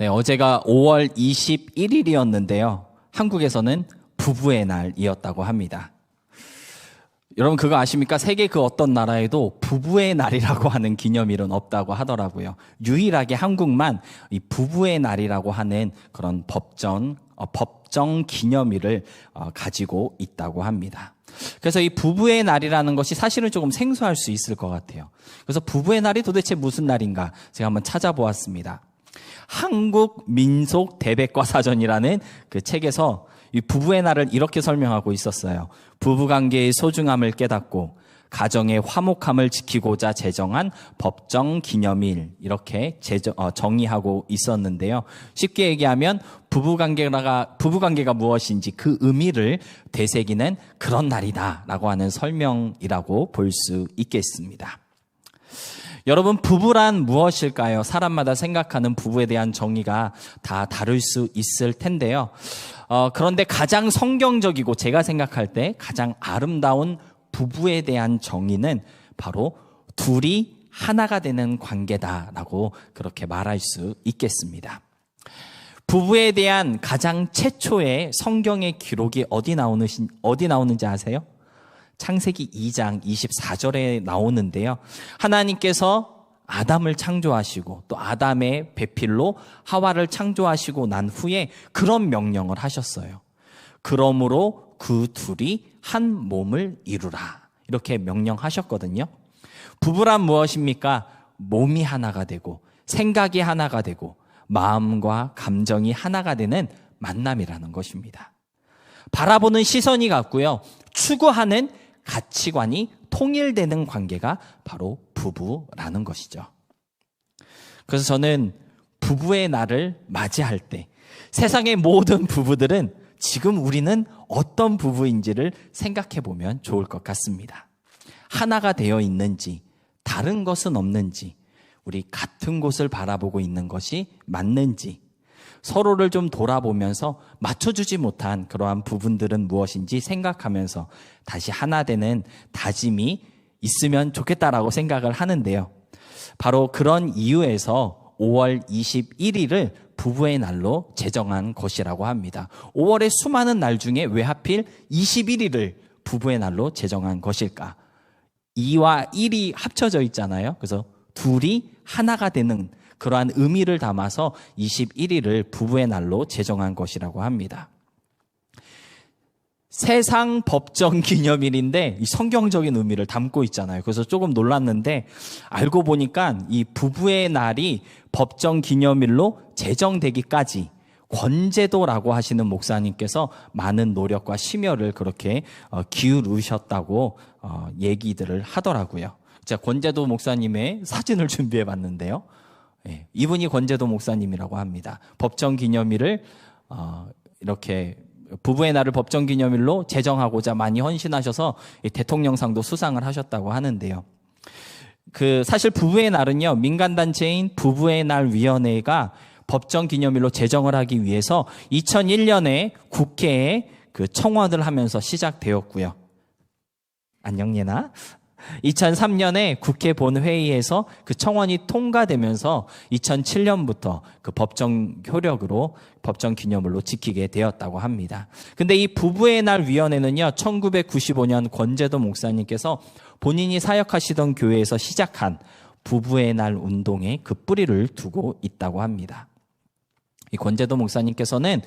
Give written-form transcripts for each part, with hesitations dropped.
네, 어제가 5월 21일이었는데요. 한국에서는 부부의 날이었다고 합니다. 여러분 그거 아십니까? 세계 그 어떤 나라에도 부부의 날이라고 하는 기념일은 없다고 하더라고요. 유일하게 한국만 이 부부의 날이라고 하는 그런 법정 기념일을 가지고 있다고 합니다. 그래서 이 부부의 날이라는 것이 사실은 조금 생소할 수 있을 것 같아요. 그래서 부부의 날이 도대체 무슨 날인가 제가 한번 찾아보았습니다. 한국 민속 대백과 사전이라는 그 책에서 이 부부의 날을 이렇게 설명하고 있었어요. 부부관계의 소중함을 깨닫고 가정의 화목함을 지키고자 제정한 법정 기념일, 이렇게 정의하고 있었는데요. 쉽게 얘기하면 부부관계가 무엇인지 그 의미를 되새기는 그런 날이다라고 하는 설명이라고 볼 수 있겠습니다. 여러분, 부부란 무엇일까요? 사람마다 생각하는 부부에 대한 정의가 다 다를 수 있을 텐데요. 그런데 가장 성경적이고 제가 생각할 때 가장 아름다운 부부에 대한 정의는 바로 둘이 하나가 되는 관계다라고 그렇게 말할 수 있겠습니다. 부부에 대한 가장 최초의 성경의 기록이 어디 나오는지 아세요? 창세기 2장 24절에 나오는데요. 하나님께서 아담을 창조하시고 또 아담의 배필로 하와를 창조하시고 난 후에 그런 명령을 하셨어요. 그러므로 그 둘이 한 몸을 이루라, 이렇게 명령하셨거든요. 부부란 무엇입니까? 몸이 하나가 되고 생각이 하나가 되고 마음과 감정이 하나가 되는 만남이라는 것입니다. 바라보는 시선이 같고요. 추구하는 가치관이 통일되는 관계가 바로 부부라는 것이죠. 그래서 저는 부부의 날을 맞이할 때 세상의 모든 부부들은 지금 우리는 어떤 부부인지를 생각해 보면 좋을 것 같습니다. 하나가 되어 있는지, 다른 것은 없는지, 우리 같은 곳을 바라보고 있는 것이 맞는지, 서로를 좀 돌아보면서 맞춰주지 못한 그러한 부분들은 무엇인지 생각하면서 다시 하나 되는 다짐이 있으면 좋겠다라고 생각을 하는데요. 바로 그런 이유에서 5월 21일을 부부의 날로 제정한 것이라고 합니다. 5월의 수많은 날 중에 왜 하필 21일을 부부의 날로 제정한 것일까? 2와 1이 합쳐져 있잖아요. 그래서 둘이 하나가 되는 그러한 의미를 담아서 21일을 부부의 날로 제정한 것이라고 합니다. 세상 법정 기념일인데 이 성경적인 의미를 담고 있잖아요. 그래서 조금 놀랐는데 알고 보니까 이 부부의 날이 법정 기념일로 제정되기까지 권제도라고 하시는 목사님께서 많은 노력과 심혈을 그렇게 기울이셨다고 얘기들을 하더라고요. 제가 권제도 목사님의 사진을 준비해 봤는데요. 이분이 권제도 목사님이라고 합니다. 법정 기념일을 이렇게 부부의 날을 법정 기념일로 제정하고자 많이 헌신하셔서 대통령상도 수상을 하셨다고 하는데요. 사실 부부의 날은요, 민간단체인 부부의 날 위원회가 법정 기념일로 제정을 하기 위해서 2001년에 국회에 청원을 하면서 시작되었고요. 안녕 예나. 2003년에 국회 본회의에서 그 청원이 통과되면서 2007년부터 그 법정 효력으로 법정 기념일로 지키게 되었다고 합니다. 근데 이 부부의 날 위원회는요, 1995년 권제도 목사님께서 본인이 사역하시던 교회에서 시작한 부부의 날 운동에 그 뿌리를 두고 있다고 합니다. 이 권제도 목사님께서는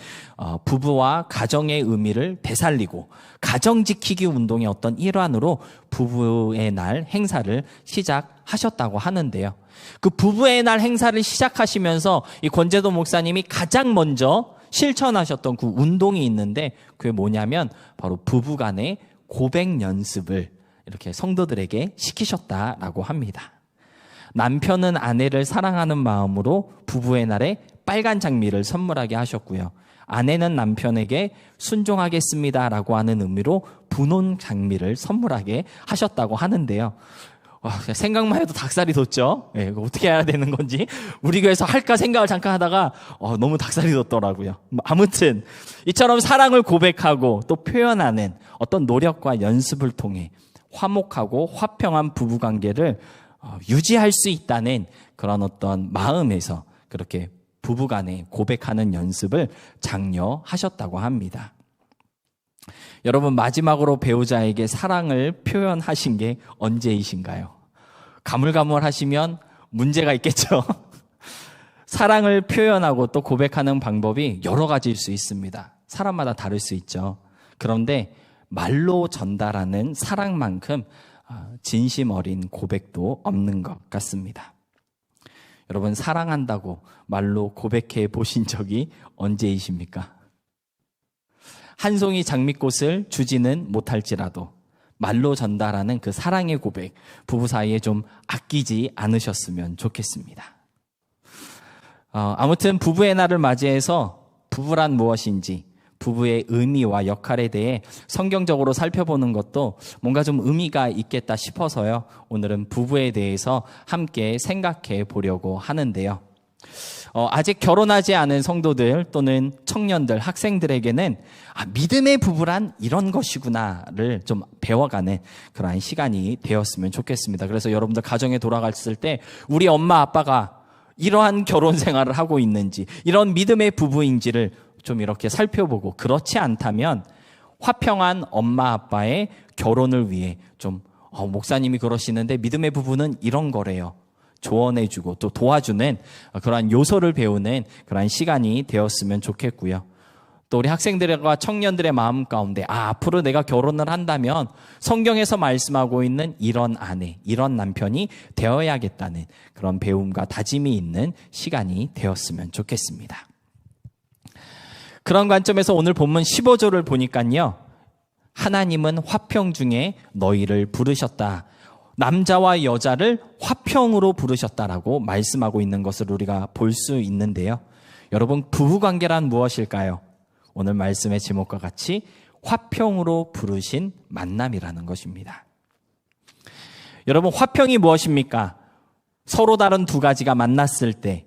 부부와 가정의 의미를 되살리고 가정 지키기 운동의 어떤 일환으로 부부의 날 행사를 시작하셨다고 하는데요. 그 부부의 날 행사를 시작하시면서 이 권제도 목사님이 가장 먼저 실천하셨던 그 운동이 있는데 그게 뭐냐면 바로 부부간의 고백 연습을 이렇게 성도들에게 시키셨다라고 합니다. 남편은 아내를 사랑하는 마음으로 부부의 날에 빨간 장미를 선물하게 하셨고요. 아내는 남편에게 순종하겠습니다라고 하는 의미로 분홍 장미를 선물하게 하셨다고 하는데요. 생각만 해도 닭살이 돋죠? 이거 어떻게 해야 되는 건지 우리 교회에서 할까 생각을 잠깐 하다가 너무 닭살이 돋더라고요. 아무튼 이처럼 사랑을 고백하고 또 표현하는 어떤 노력과 연습을 통해 화목하고 화평한 부부관계를 유지할 수 있다는 그런 어떤 마음에서 그렇게 부부간에 고백하는 연습을 장려하셨다고 합니다. 여러분, 마지막으로 배우자에게 사랑을 표현하신 게 언제이신가요? 가물가물하시면 문제가 있겠죠. 사랑을 표현하고 또 고백하는 방법이 여러 가지일 수 있습니다. 사람마다 다를 수 있죠. 그런데 말로 전달하는 사랑만큼 진심 어린 고백도 없는 것 같습니다. 여러분, 사랑한다고 말로 고백해 보신 적이 언제이십니까? 한 송이 장미꽃을 주지는 못할지라도 말로 전달하는 그 사랑의 고백, 부부 사이에 좀 아끼지 않으셨으면 좋겠습니다. 아무튼 부부의 날을 맞이해서 부부란 무엇인지, 부부의 의미와 역할에 대해 성경적으로 살펴보는 것도 뭔가 좀 의미가 있겠다 싶어서요. 오늘은 부부에 대해서 함께 생각해 보려고 하는데요. 아직 결혼하지 않은 성도들 또는 청년들, 학생들에게는 믿음의 부부란 이런 것이구나를 좀 배워가는 그러한 시간이 되었으면 좋겠습니다. 그래서 여러분들 가정에 돌아갔을 때 우리 엄마 아빠가 이러한 결혼 생활을 하고 있는지, 이런 믿음의 부부인지를 좀 이렇게 살펴보고, 그렇지 않다면 화평한 엄마 아빠의 결혼을 위해 좀 목사님이 그러시는데 믿음의 부부는 이런 거래요, 조언해주고 또 도와주는 그러한 요소를 배우는 그러한 시간이 되었으면 좋겠고요. 또 우리 학생들과 청년들의 마음 가운데 앞으로 내가 결혼을 한다면 성경에서 말씀하고 있는 이런 아내, 이런 남편이 되어야겠다는 그런 배움과 다짐이 있는 시간이 되었으면 좋겠습니다. 그런 관점에서 오늘 본문 15절을 보니까요, 하나님은 화평 중에 너희를 부르셨다, 남자와 여자를 화평으로 부르셨다라고 말씀하고 있는 것을 우리가 볼 수 있는데요. 여러분, 부부관계란 무엇일까요? 오늘 말씀의 제목과 같이 화평으로 부르신 만남이라는 것입니다. 여러분, 화평이 무엇입니까? 서로 다른 두 가지가 만났을 때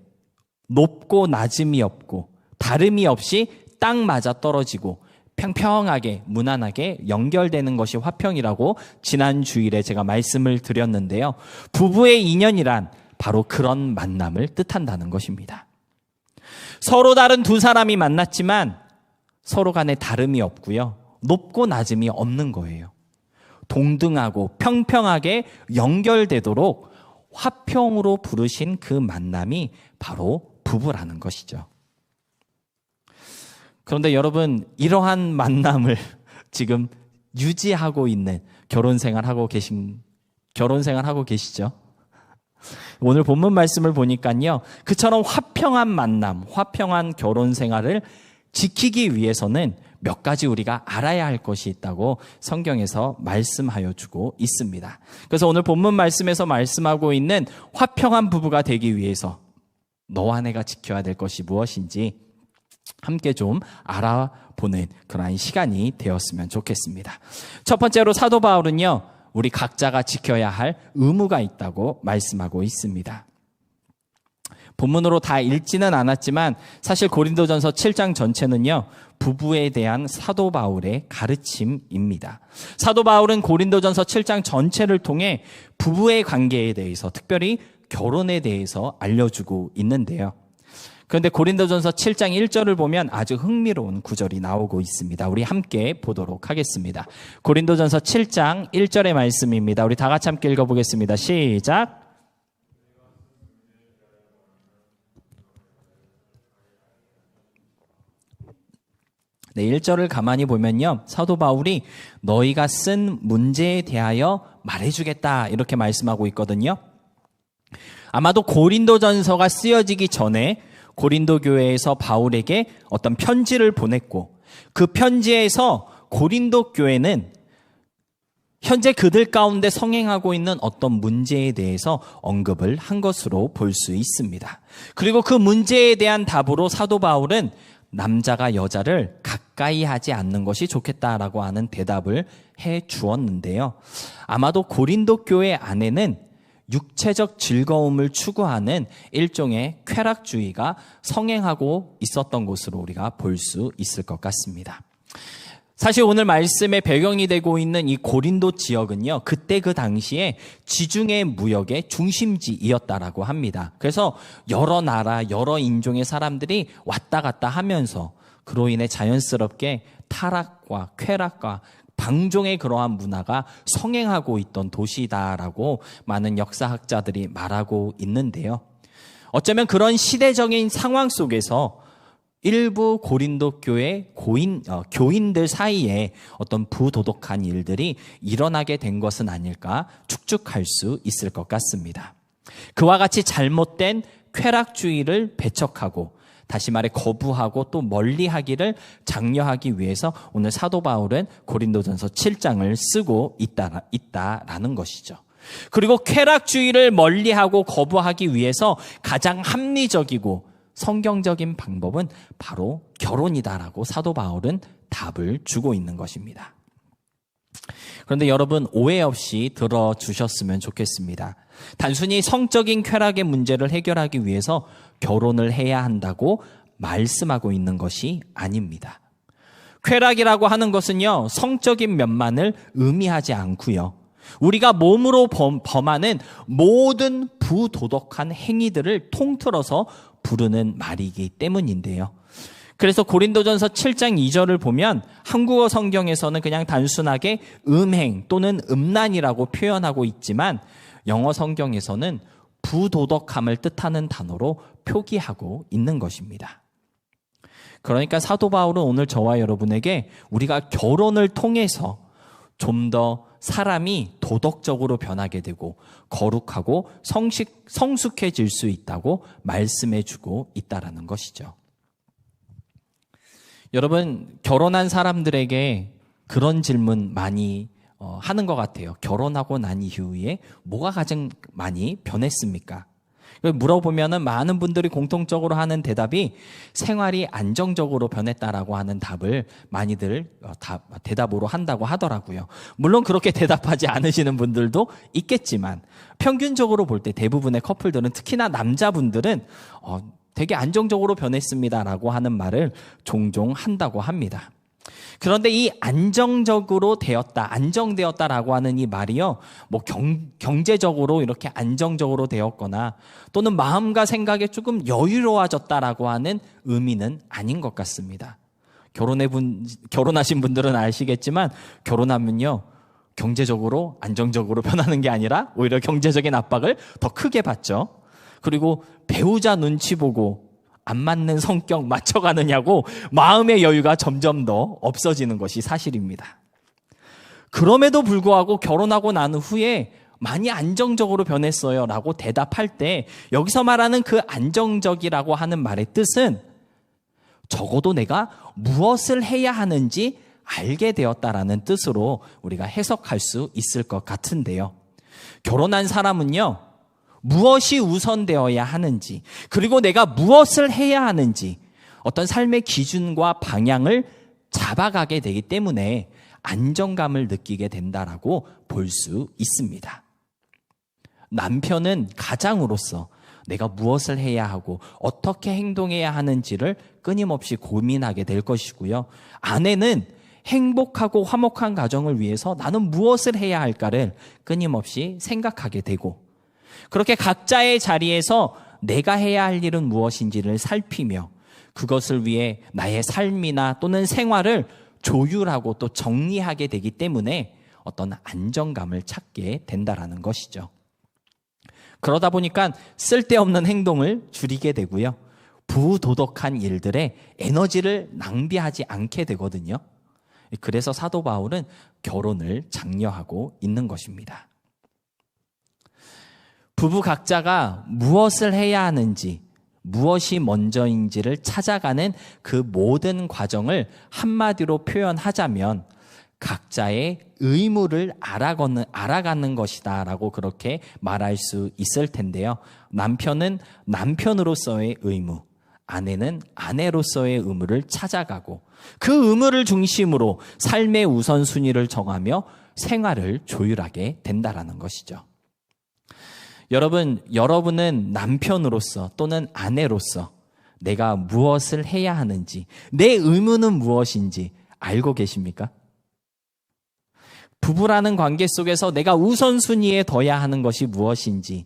높고 낮음이 없고 다름이 없이 딱 맞아 떨어지고 평평하게 무난하게 연결되는 것이 화평이라고 지난 주일에 제가 말씀을 드렸는데요. 부부의 인연이란 바로 그런 만남을 뜻한다는 것입니다. 서로 다른 두 사람이 만났지만 서로 간에 다름이 없고요, 높고 낮음이 없는 거예요. 동등하고 평평하게 연결되도록 화평으로 부르신 그 만남이 바로 부부라는 것이죠. 그런데 여러분, 이러한 만남을 지금 유지하고 있는 결혼 생활 하고 계시죠? 오늘 본문 말씀을 보니까요, 그처럼 화평한 만남, 화평한 결혼 생활을 지키기 위해서는 몇 가지 우리가 알아야 할 것이 있다고 성경에서 말씀하여 주고 있습니다. 그래서 오늘 본문 말씀에서 말씀하고 있는 화평한 부부가 되기 위해서 너와 내가 지켜야 될 것이 무엇인지 함께 좀 알아보는 그러한 시간이 되었으면 좋겠습니다. 첫 번째로 사도 바울은요, 우리 각자가 지켜야 할 의무가 있다고 말씀하고 있습니다. 본문으로 다 읽지는 않았지만 사실 고린도전서 7장 전체는요, 부부에 대한 사도 바울의 가르침입니다. 사도 바울은 고린도전서 7장 전체를 통해 부부의 관계에 대해서, 특별히 결혼에 대해서 알려주고 있는데요. 그런데 고린도전서 7장 1절을 보면 아주 흥미로운 구절이 나오고 있습니다. 우리 함께 보도록 하겠습니다. 고린도전서 7장 1절의 말씀입니다. 우리 다 같이 함께 읽어보겠습니다. 시작. 네, 1절을 가만히 보면요, 사도 바울이 너희가 쓴 문제에 대하여 말해주겠다 이렇게 말씀하고 있거든요. 아마도 고린도전서가 쓰여지기 전에 고린도 교회에서 바울에게 어떤 편지를 보냈고, 그 편지에서 고린도 교회는 현재 그들 가운데 성행하고 있는 어떤 문제에 대해서 언급을 한 것으로 볼 수 있습니다. 그리고 그 문제에 대한 답으로 사도 바울은 남자가 여자를 가까이 하지 않는 것이 좋겠다라고 하는 대답을 해 주었는데요. 아마도 고린도 교회 안에는 육체적 즐거움을 추구하는 일종의 쾌락주의가 성행하고 있었던 것으로 우리가 볼 수 있을 것 같습니다. 사실 오늘 말씀의 배경이 되고 있는 이 고린도 지역은요, 그때 그 당시에 지중해 무역의 중심지이었다라고 합니다. 그래서 여러 나라, 여러 인종의 사람들이 왔다 갔다 하면서 그로 인해 자연스럽게 타락과 쾌락과 방종의 그러한 문화가 성행하고 있던 도시다라고 많은 역사학자들이 말하고 있는데요. 어쩌면 그런 시대적인 상황 속에서 일부 고린도 교회 교인들 사이에 어떤 부도덕한 일들이 일어나게 된 것은 아닐까 추측할 수 있을 것 같습니다. 그와 같이 잘못된 쾌락주의를 배척하고 다시 말해 거부하고 또 멀리하기를 장려하기 위해서 오늘 사도 바울은 고린도전서 7장을 쓰고 있다라는 것이죠. 그리고 쾌락주의를 멀리하고 거부하기 위해서 가장 합리적이고 성경적인 방법은 바로 결혼이다라고 사도 바울은 답을 주고 있는 것입니다. 그런데 여러분, 오해 없이 들어주셨으면 좋겠습니다. 단순히 성적인 쾌락의 문제를 해결하기 위해서 결혼을 해야 한다고 말씀하고 있는 것이 아닙니다. 쾌락이라고 하는 것은요, 성적인 면만을 의미하지 않고요, 우리가 몸으로 범하는 모든 부도덕한 행위들을 통틀어서 부르는 말이기 때문인데요. 그래서 고린도전서 7장 2절을 보면 한국어 성경에서는 그냥 단순하게 음행 또는 음란이라고 표현하고 있지만 영어 성경에서는 부도덕함을 뜻하는 단어로 표기하고 있는 것입니다. 그러니까 사도 바울은 오늘 저와 여러분에게 우리가 결혼을 통해서 좀 더 사람이 도덕적으로 변하게 되고 거룩하고 성숙해질 수 있다고 말씀해주고 있다라는 것이죠. 여러분, 결혼한 사람들에게 그런 질문 많이 하는 것 같아요. 결혼하고 난 이후에 뭐가 가장 많이 변했습니까? 물어보면은 많은 분들이 공통적으로 하는 대답이 생활이 안정적으로 변했다라고 하는 답을 많이들 대답으로 한다고 하더라고요. 물론 그렇게 대답하지 않으시는 분들도 있겠지만 평균적으로 볼 때 대부분의 커플들은, 특히나 남자분들은 되게 안정적으로 변했습니다라고 하는 말을 종종 한다고 합니다. 그런데 이 안정적으로 되었다, 안정되었다라고 하는 이 말이요, 뭐 경제적으로 이렇게 안정적으로 되었거나 또는 마음과 생각에 조금 여유로워졌다라고 하는 의미는 아닌 것 같습니다. 결혼하신 분들은 아시겠지만 결혼하면요, 경제적으로 안정적으로 변하는 게 아니라 오히려 경제적인 압박을 더 크게 받죠. 그리고 배우자 눈치 보고 안 맞는 성격 맞춰가느냐고 마음의 여유가 점점 더 없어지는 것이 사실입니다. 그럼에도 불구하고 결혼하고 난 후에 많이 안정적으로 변했어요 라고 대답할 때 여기서 말하는 그 안정적이라고 하는 말의 뜻은 적어도 내가 무엇을 해야 하는지 알게 되었다라는 뜻으로 우리가 해석할 수 있을 것 같은데요. 결혼한 사람은요, 무엇이 우선되어야 하는지, 그리고 내가 무엇을 해야 하는지 어떤 삶의 기준과 방향을 잡아가게 되기 때문에 안정감을 느끼게 된다라고 볼 수 있습니다. 남편은 가장으로서 내가 무엇을 해야 하고 어떻게 행동해야 하는지를 끊임없이 고민하게 될 것이고요. 아내는 행복하고 화목한 가정을 위해서 나는 무엇을 해야 할까를 끊임없이 생각하게 되고, 그렇게 각자의 자리에서 내가 해야 할 일은 무엇인지를 살피며 그것을 위해 나의 삶이나 또는 생활을 조율하고 또 정리하게 되기 때문에 어떤 안정감을 찾게 된다라는 것이죠. 그러다 보니까 쓸데없는 행동을 줄이게 되고요, 부도덕한 일들에 에너지를 낭비하지 않게 되거든요. 그래서 사도 바울은 결혼을 장려하고 있는 것입니다. 부부 각자가 무엇을 해야 하는지, 무엇이 먼저인지를 찾아가는 그 모든 과정을 한마디로 표현하자면 각자의 의무를 알아가는 것이다라고 그렇게 말할 수 있을 텐데요. 남편은 남편으로서의 의무, 아내는 아내로서의 의무를 찾아가고 그 의무를 중심으로 삶의 우선순위를 정하며 생활을 조율하게 된다라는 것이죠. 여러분은 남편으로서 또는 아내로서 내가 무엇을 해야 하는지, 내 의무는 무엇인지 알고 계십니까? 부부라는 관계 속에서 내가 우선순위에 둬야 하는 것이 무엇인지,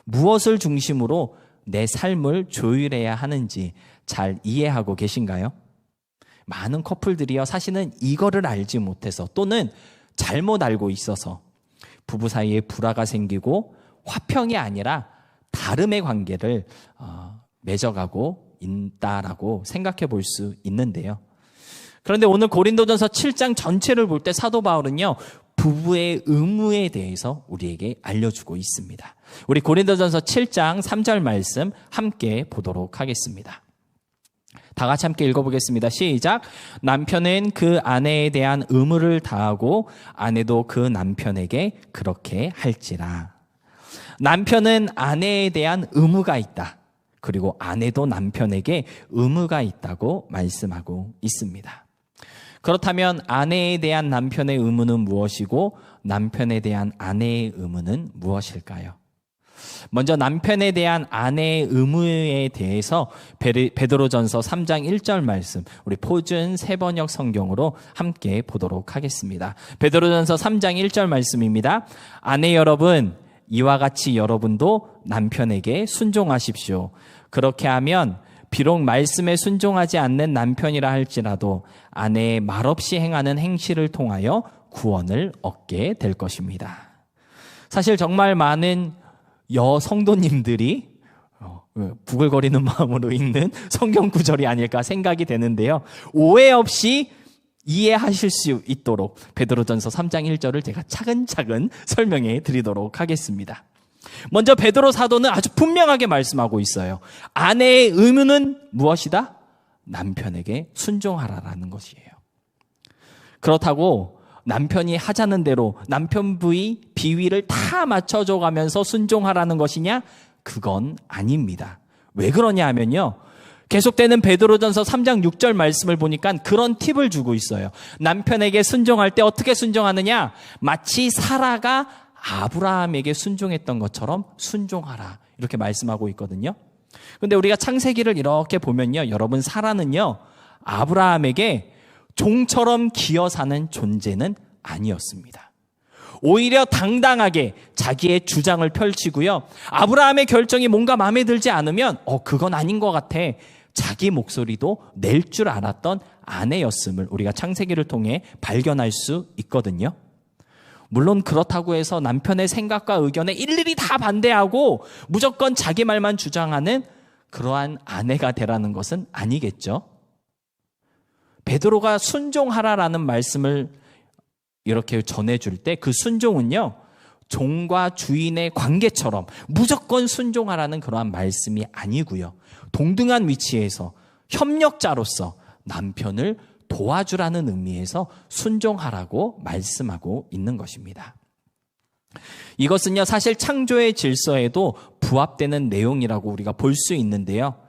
무엇을 중심으로 내 삶을 조율해야 하는지 잘 이해하고 계신가요? 많은 커플들이요, 사실은 이거를 알지 못해서 또는 잘못 알고 있어서 부부 사이에 불화가 생기고 화평이 아니라 다름의 관계를 맺어가고 있다라고 생각해 볼 수 있는데요. 그런데 오늘 고린도전서 7장 전체를 볼 때 사도 바울은요, 부부의 의무에 대해서 우리에게 알려주고 있습니다. 우리 고린도전서 7장 3절 말씀 함께 보도록 하겠습니다. 다 같이 함께 읽어보겠습니다. 시작. 남편은 그 아내에 대한 의무를 다하고 아내도 그 남편에게 그렇게 할지라. 남편은 아내에 대한 의무가 있다. 그리고 아내도 남편에게 의무가 있다고 말씀하고 있습니다. 그렇다면 아내에 대한 남편의 의무는 무엇이고 남편에 대한 아내의 의무는 무엇일까요? 먼저 남편에 대한 아내의 의무에 대해서 베드로전서 3장 1절 말씀, 우리 표준 세번역 성경으로 함께 보도록 하겠습니다. 베드로전서 3장 1절 말씀입니다. 아내 여러분, 이와 같이 여러분도 남편에게 순종하십시오. 그렇게 하면 비록 말씀에 순종하지 않는 남편이라 할지라도 아내의 말없이 행하는 행실을 통하여 구원을 얻게 될 것입니다. 사실 정말 많은 여성도님들이 부글거리는 마음으로 읽는 성경 구절이 아닐까 생각이 되는데요. 오해 없이 이해하실 수 있도록 베드로전서 3장 1절을 제가 차근차근 설명해 드리도록 하겠습니다. 먼저 베드로 사도는 아주 분명하게 말씀하고 있어요. 아내의 의무는 무엇이다? 남편에게 순종하라라는 것이에요. 그렇다고 남편이 하자는 대로 남편부의 비위를 다 맞춰줘 가면서 순종하라는 것이냐? 그건 아닙니다. 왜 그러냐 하면요, 계속되는 베드로전서 3장 6절 말씀을 보니까 그런 팁을 주고 있어요. 남편에게 순종할 때 어떻게 순종하느냐? 마치 사라가 아브라함에게 순종했던 것처럼 순종하라, 이렇게 말씀하고 있거든요. 그런데 우리가 창세기를 이렇게 보면요, 여러분, 사라는요 아브라함에게 종처럼 기어 사는 존재는 아니었습니다. 오히려 당당하게 자기의 주장을 펼치고요, 아브라함의 결정이 뭔가 마음에 들지 않으면 그건 아닌 것 같아, 자기 목소리도 낼 줄 알았던 아내였음을 우리가 창세기를 통해 발견할 수 있거든요. 물론 그렇다고 해서 남편의 생각과 의견에 일일이 다 반대하고 무조건 자기 말만 주장하는 그러한 아내가 되라는 것은 아니겠죠. 베드로가 순종하라라는 말씀을 이렇게 전해줄 때 그 순종은요, 종과 주인의 관계처럼 무조건 순종하라는 그러한 말씀이 아니고요, 동등한 위치에서 협력자로서 남편을 도와주라는 의미에서 순종하라고 말씀하고 있는 것입니다. 이것은요, 사실 창조의 질서에도 부합되는 내용이라고 우리가 볼 수 있는데요.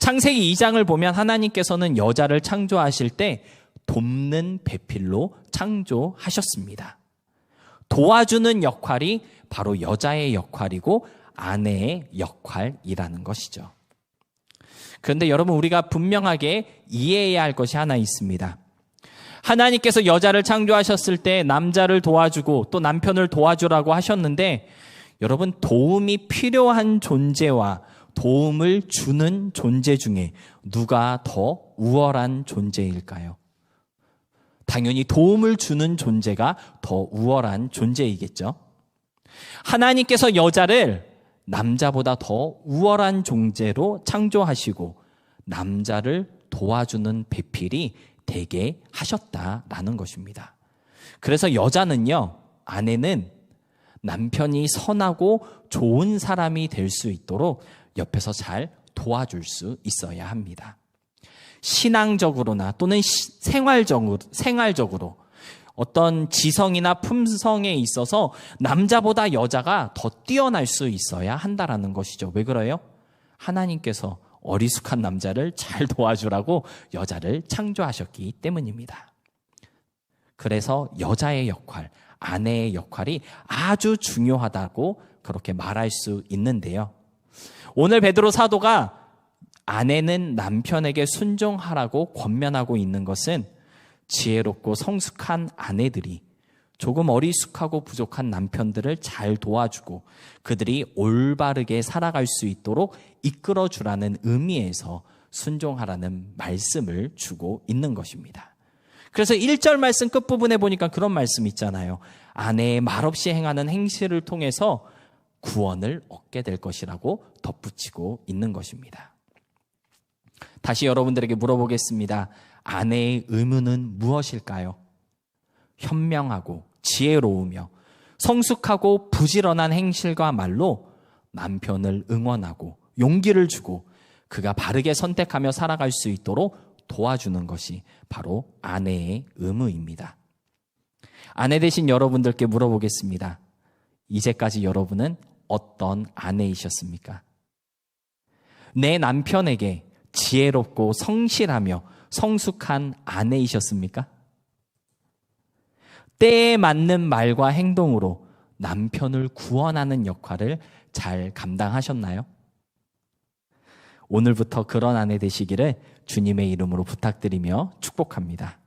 창세기 2장을 보면 하나님께서는 여자를 창조하실 때 돕는 배필로 창조하셨습니다. 도와주는 역할이 바로 여자의 역할이고 아내의 역할이라는 것이죠. 그런데 여러분, 우리가 분명하게 이해해야 할 것이 하나 있습니다. 하나님께서 여자를 창조하셨을 때 남자를 도와주고 또 남편을 도와주라고 하셨는데, 여러분, 도움이 필요한 존재와 도움을 주는 존재 중에 누가 더 우월한 존재일까요? 당연히 도움을 주는 존재가 더 우월한 존재이겠죠. 하나님께서 여자를 남자보다 더 우월한 존재로 창조하시고 남자를 도와주는 배필이 되게 하셨다라는 것입니다. 그래서 여자는요, 아내는 남편이 선하고 좋은 사람이 될 수 있도록 옆에서 잘 도와줄 수 있어야 합니다. 신앙적으로나 또는 생활적으로 어떤 지성이나 품성에 있어서 남자보다 여자가 더 뛰어날 수 있어야 한다라는 것이죠. 왜 그래요? 하나님께서 어리숙한 남자를 잘 도와주라고 여자를 창조하셨기 때문입니다. 그래서 여자의 역할, 아내의 역할이 아주 중요하다고 그렇게 말할 수 있는데요. 오늘 베드로 사도가 아내는 남편에게 순종하라고 권면하고 있는 것은 지혜롭고 성숙한 아내들이 조금 어리숙하고 부족한 남편들을 잘 도와주고 그들이 올바르게 살아갈 수 있도록 이끌어주라는 의미에서 순종하라는 말씀을 주고 있는 것입니다. 그래서 1절 말씀 끝부분에 보니까 그런 말씀 있잖아요. 아내의 말없이 행하는 행실을 통해서 구원을 얻게 될 것이라고 덧붙이고 있는 것입니다. 다시 여러분들에게 물어보겠습니다. 아내의 의무는 무엇일까요? 현명하고 지혜로우며 성숙하고 부지런한 행실과 말로 남편을 응원하고 용기를 주고 그가 바르게 선택하며 살아갈 수 있도록 도와주는 것이 바로 아내의 의무입니다. 아내 되신 여러분들께 물어보겠습니다. 이제까지 여러분은 어떤 아내이셨습니까? 내 남편에게 지혜롭고 성실하며 성숙한 아내이셨습니까? 때에 맞는 말과 행동으로 남편을 구원하는 역할을 잘 감당하셨나요? 오늘부터 그런 아내 되시기를 주님의 이름으로 부탁드리며 축복합니다.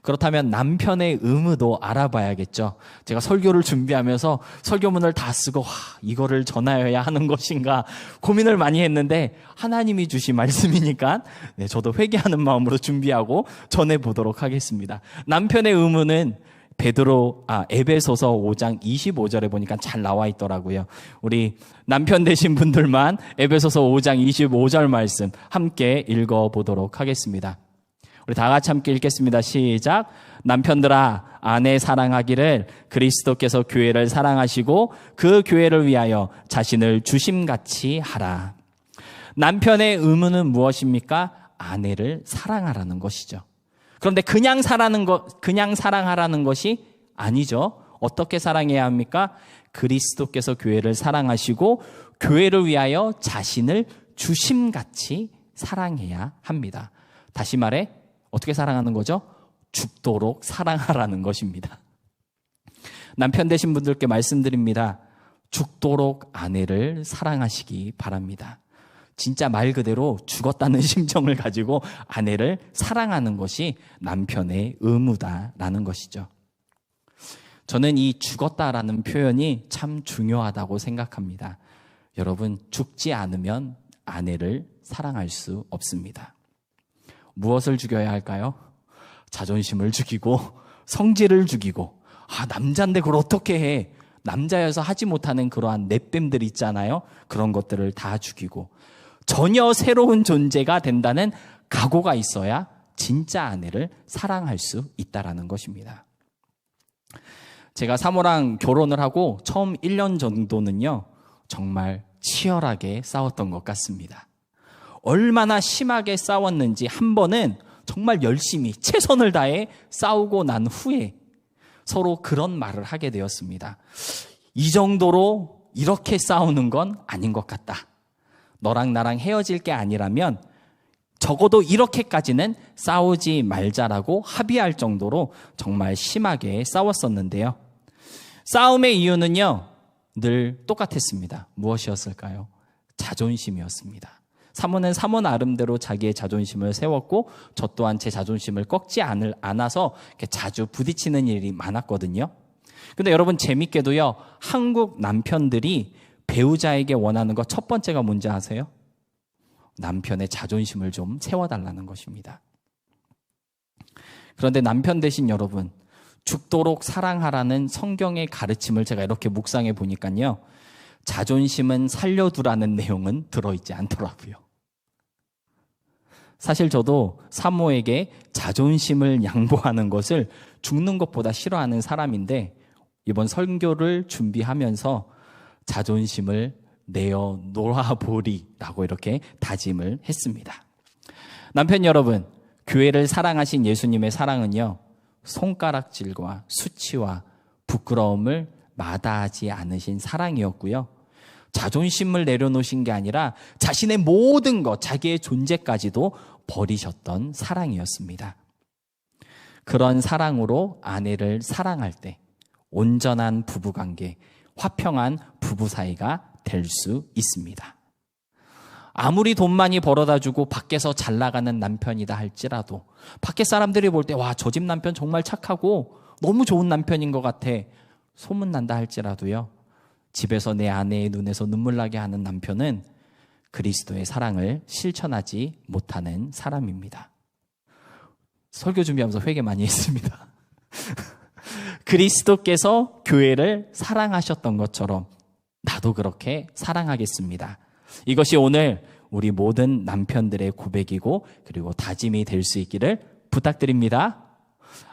그렇다면 남편의 의무도 알아봐야겠죠. 제가 설교를 준비하면서 설교문을 다 쓰고 이거를 전하여야 하는 것인가 고민을 많이 했는데 하나님이 주신 말씀이니까 저도 회개하는 마음으로 준비하고 전해보도록 하겠습니다. 남편의 의무는 에베소서 5장 25절에 보니까 잘 나와 있더라고요. 우리 남편 되신 분들만 에베소서 5장 25절 말씀 함께 읽어보도록 하겠습니다. 우리 다 같이 함께 읽겠습니다. 시작. 남편들아, 아내 사랑하기를 그리스도께서 교회를 사랑하시고 그 교회를 위하여 자신을 주심같이 하라. 남편의 의무는 무엇입니까? 아내를 사랑하라는 것이죠. 그런데 그냥 사랑하라는 것이 아니죠. 어떻게 사랑해야 합니까? 그리스도께서 교회를 사랑하시고 교회를 위하여 자신을 주심같이 사랑해야 합니다. 다시 말해 어떻게 사랑하는 거죠? 죽도록 사랑하라는 것입니다. 남편 되신 분들께 말씀드립니다. 죽도록 아내를 사랑하시기 바랍니다. 진짜 말 그대로 죽었다는 심정을 가지고 아내를 사랑하는 것이 남편의 의무다라는 것이죠. 저는 이 죽었다라는 표현이 참 중요하다고 생각합니다. 여러분, 죽지 않으면 아내를 사랑할 수 없습니다. 무엇을 죽여야 할까요? 자존심을 죽이고 성질을 죽이고 남자인데 그걸 어떻게 해? 남자여서 하지 못하는 그러한 내뱀들 있잖아요. 그런 것들을 다 죽이고 전혀 새로운 존재가 된다는 각오가 있어야 진짜 아내를 사랑할 수 있다라는 것입니다. 제가 사모랑 결혼을 하고 처음 1년 정도는요, 정말 치열하게 싸웠던 것 같습니다. 얼마나 심하게 싸웠는지 한 번은 정말 열심히 최선을 다해 싸우고 난 후에 서로 그런 말을 하게 되었습니다. 이 정도로 이렇게 싸우는 건 아닌 것 같다. 너랑 나랑 헤어질 게 아니라면 적어도 이렇게까지는 싸우지 말자라고 합의할 정도로 정말 심하게 싸웠었는데요. 싸움의 이유는요, 늘 똑같았습니다. 무엇이었을까요? 자존심이었습니다. 사모는 사모 나름대로 자기의 자존심을 세웠고 저 또한 제 자존심을 꺾지 않아서 자주 부딪히는 일이 많았거든요. 근데 여러분, 재밌게도요, 한국 남편들이 배우자에게 원하는 것 첫 번째가 뭔지 아세요? 남편의 자존심을 좀 세워달라는 것입니다. 그런데 남편 되신 여러분, 죽도록 사랑하라는 성경의 가르침을 제가 이렇게 묵상해 보니까요, 자존심은 살려두라는 내용은 들어있지 않더라고요. 사실 저도 사모에게 자존심을 양보하는 것을 죽는 것보다 싫어하는 사람인데 이번 설교를 준비하면서 자존심을 내어 놓아보리라고 이렇게 다짐을 했습니다. 남편 여러분, 교회를 사랑하신 예수님의 사랑은요, 손가락질과 수치와 부끄러움을 마다하지 않으신 사랑이었고요. 자존심을 내려놓으신 게 아니라 자신의 모든 것, 자기의 존재까지도 버리셨던 사랑이었습니다. 그런 사랑으로 아내를 사랑할 때 온전한 부부관계, 화평한 부부 사이가 될 수 있습니다. 아무리 돈 많이 벌어다 주고 밖에서 잘 나가는 남편이다 할지라도, 밖에 사람들이 볼 때 와, 저 집 남편 정말 착하고 너무 좋은 남편인 것 같아 소문난다 할지라도요, 집에서 내 아내의 눈에서 눈물 나게 하는 남편은 그리스도의 사랑을 실천하지 못하는 사람입니다. 설교 준비하면서 회개 많이 했습니다. 그리스도께서 교회를 사랑하셨던 것처럼 나도 그렇게 사랑하겠습니다. 이것이 오늘 우리 모든 남편들의 고백이고 그리고 다짐이 될 수 있기를 부탁드립니다.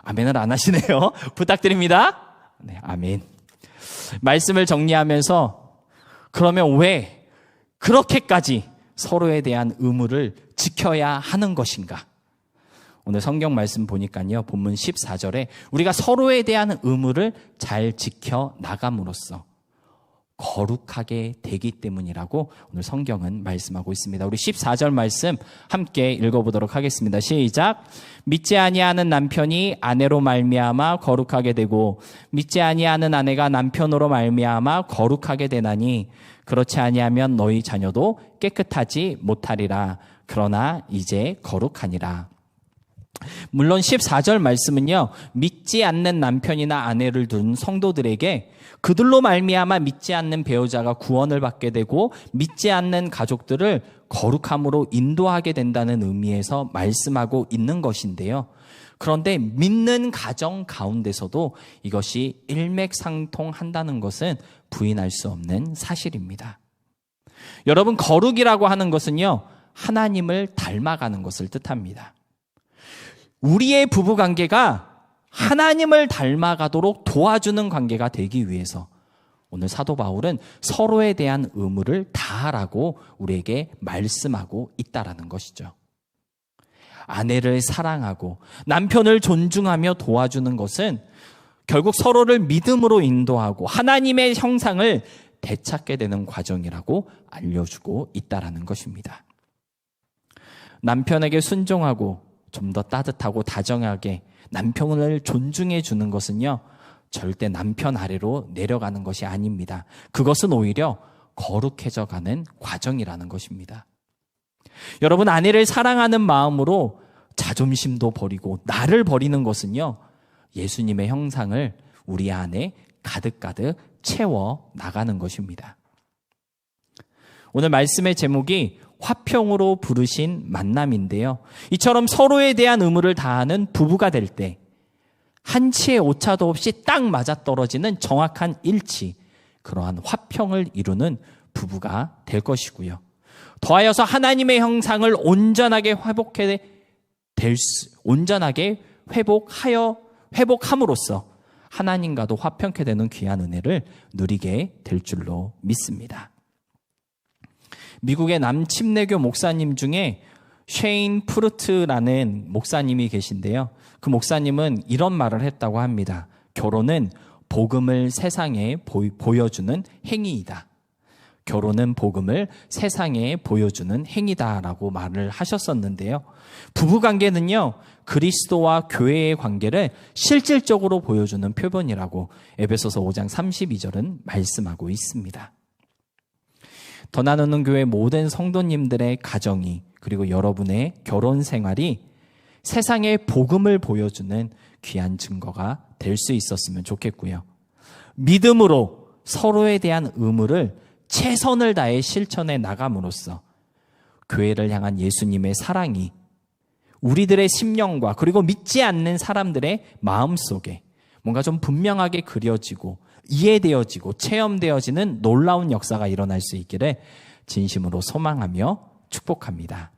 아멘을 안 하시네요. 부탁드립니다. 네, 아멘. 말씀을 정리하면서 그러면 왜 그렇게까지 서로에 대한 의무를 지켜야 하는 것인가? 오늘 성경 말씀 보니까요, 본문 14절에 우리가 서로에 대한 의무를 잘 지켜 나감으로써 거룩하게 되기 때문이라고 오늘 성경은 말씀하고 있습니다. 우리 14절 말씀 함께 읽어보도록 하겠습니다. 시작. 믿지 아니하는 남편이 아내로 말미암아 거룩하게 되고 믿지 아니하는 아내가 남편으로 말미암아 거룩하게 되나니 그렇지 아니하면 너희 자녀도 깨끗하지 못하리라. 그러나 이제 거룩하니라. 물론 14절 말씀은요, 믿지 않는 남편이나 아내를 둔 성도들에게 그들로 말미암아 믿지 않는 배우자가 구원을 받게 되고 믿지 않는 가족들을 거룩함으로 인도하게 된다는 의미에서 말씀하고 있는 것인데요. 그런데 믿는 가정 가운데서도 이것이 일맥상통한다는 것은 부인할 수 없는 사실입니다. 여러분, 거룩이라고 하는 것은요, 하나님을 닮아가는 것을 뜻합니다. 우리의 부부관계가 하나님을 닮아가도록 도와주는 관계가 되기 위해서 오늘 사도 바울은 서로에 대한 의무를 다하라고 우리에게 말씀하고 있다라는 것이죠. 아내를 사랑하고 남편을 존중하며 도와주는 것은 결국 서로를 믿음으로 인도하고 하나님의 형상을 되찾게 되는 과정이라고 알려주고 있다라는 것입니다. 남편에게 순종하고 좀 더 따뜻하고 다정하게 남편을 존중해 주는 것은요, 절대 남편 아래로 내려가는 것이 아닙니다. 그것은 오히려 거룩해져 가는 과정이라는 것입니다. 여러분, 아내를 사랑하는 마음으로 자존심도 버리고 나를 버리는 것은요, 예수님의 형상을 우리 안에 가득가득 채워 나가는 것입니다. 오늘 말씀의 제목이 화평으로 부르신 만남인데요. 이처럼 서로에 대한 의무를 다하는 부부가 될 때 한치의 오차도 없이 딱 맞아떨어지는 정확한 일치, 그러한 화평을 이루는 부부가 될 것이고요. 더하여서 하나님의 형상을 온전하게 회복함으로써 하나님과도 화평케 되는 귀한 은혜를 누리게 될 줄로 믿습니다. 미국의 남침례교 목사님 중에 쉐인 푸르트라는 목사님이 계신데요. 그 목사님은 이런 말을 했다고 합니다. 결혼은 복음을 세상에 보여주는 행위이다. 결혼은 복음을 세상에 보여주는 행위다라고 말을 하셨었는데요. 부부관계는요, 그리스도와 교회의 관계를 실질적으로 보여주는 표본이라고 에베소서 5장 32절은 말씀하고 있습니다. 더 나누는 교회 모든 성도님들의 가정이 그리고 여러분의 결혼 생활이 세상에 복음을 보여주는 귀한 증거가 될 수 있었으면 좋겠고요. 믿음으로 서로에 대한 의무를 최선을 다해 실천해 나감으로써 교회를 향한 예수님의 사랑이 우리들의 심령과 그리고 믿지 않는 사람들의 마음속에 뭔가 좀 분명하게 그려지고 이해되어지고 체험되어지는 놀라운 역사가 일어날 수 있기를 진심으로 소망하며 축복합니다.